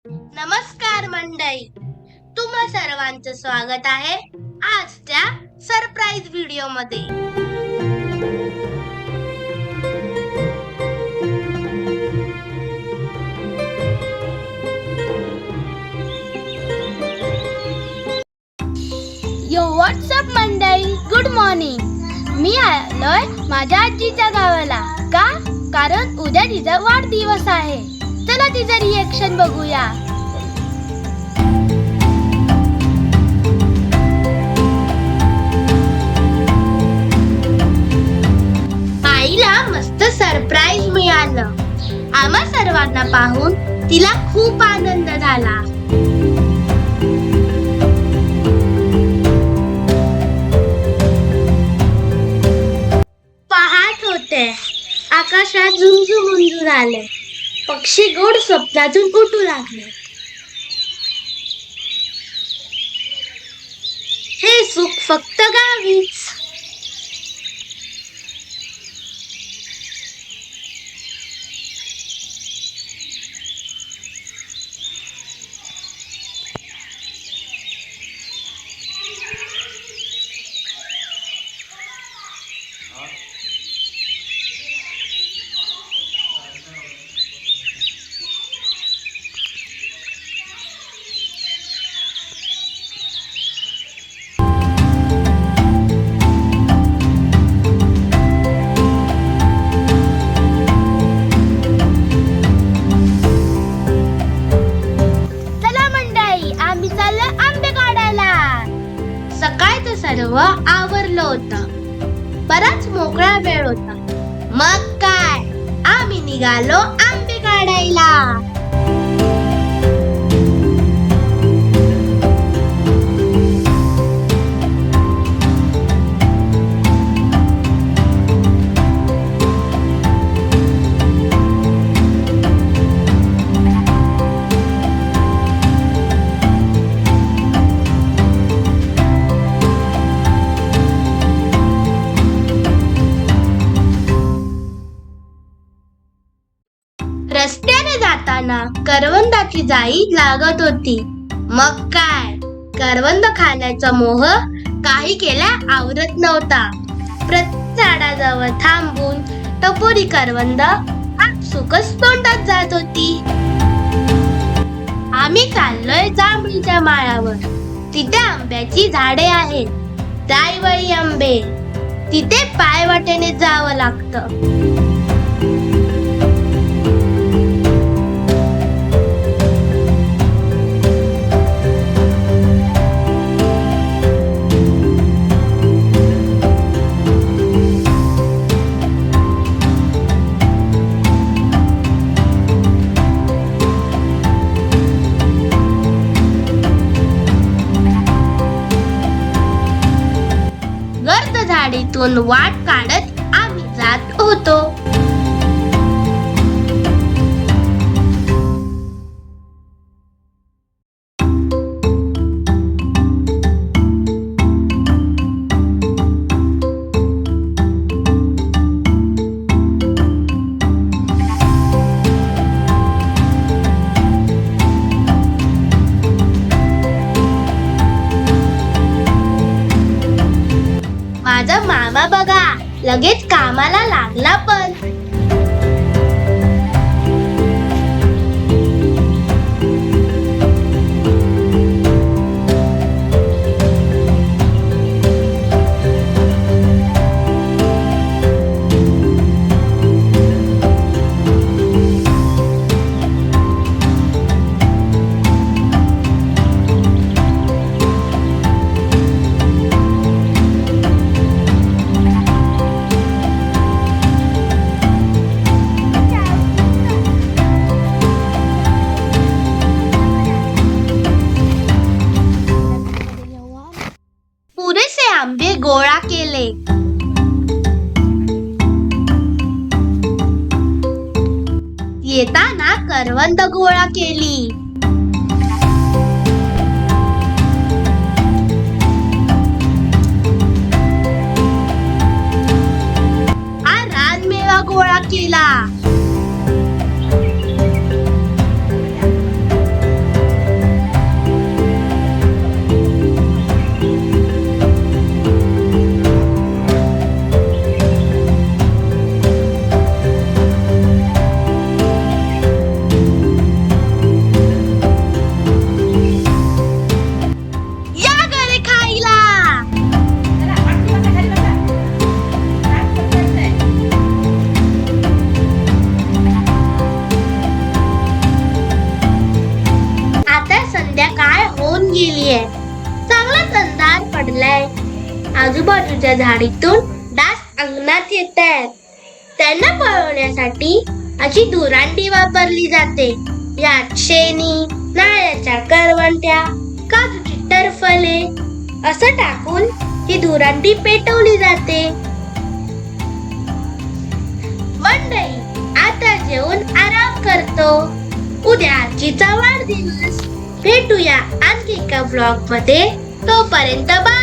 नमस्कार मंडळी, तुम्हा सर्वांचं स्वागत आहे आजच्या सरप्राईज व्हिडिओ मध्ये. यो व्हॉट्सअप मंडळी, गुड मॉर्निंग. मी आलोय माझ्या आजीच्या गावाला. का? कारण उद्या तिचा वाढदिवस आहे. चला तिचं रिएक्शन बघूया. आईला मस्त सरप्राईज मिळालं. आम्हा सर्वांना पाहून तिला खूप आनंद झाला. पहाट होते, आकाशात झुमझुम आले, पक्षी गोड स्वप्नातून उठू लागले. हे सुख फक्त गावीच. सकाळचं सर्व आवरलं होतं. बराच मोकळा वेळ होता. मग काय, आम्ही निघालो आंबे काढायला. रस्त्याने जाताना करवंदाची जाळी लागत होती. मग काय, करवंद खाण्याचा मोह काही केल्या आवरत नव्हता. प्रत्येक झाडाजवळ थांबून टपोरी करवंद आपसुकच तोंडात जात होती. आम्ही चाललोय जांभळीच्या माळावर. तिथे आंब्याची झाडे आहेत, जाईवळी आंबे. तिथे पायवाटेने जावं लागतं. झाडीतून वाट काढत आम्ही जात होतो. माझा मामा बघा, लगेच कामाला लागला. पण आंबे गोळा केले. येताना करवंद गोळा केली. रानमेवा गोळा केला. गेली आहे. चांगलाच अंधार पडलाय. आजूबाजूच्या झाडीतून डास अंगणात येत आहेत. त्यांना पळवण्यासाठी अशी धुरांडी वापरली जाते. यात शेणी, नारळाच्या करवंट्या, काजूची टरफले असं टाकून ही धुरांडी पेटवली जाते. मंडळी, आता जेवून आराम करतो. उद्या आजीचा वाढदिवस. भेटूया आणखी एका ब्लॉग मध्ये. तोपर्यंत बाय.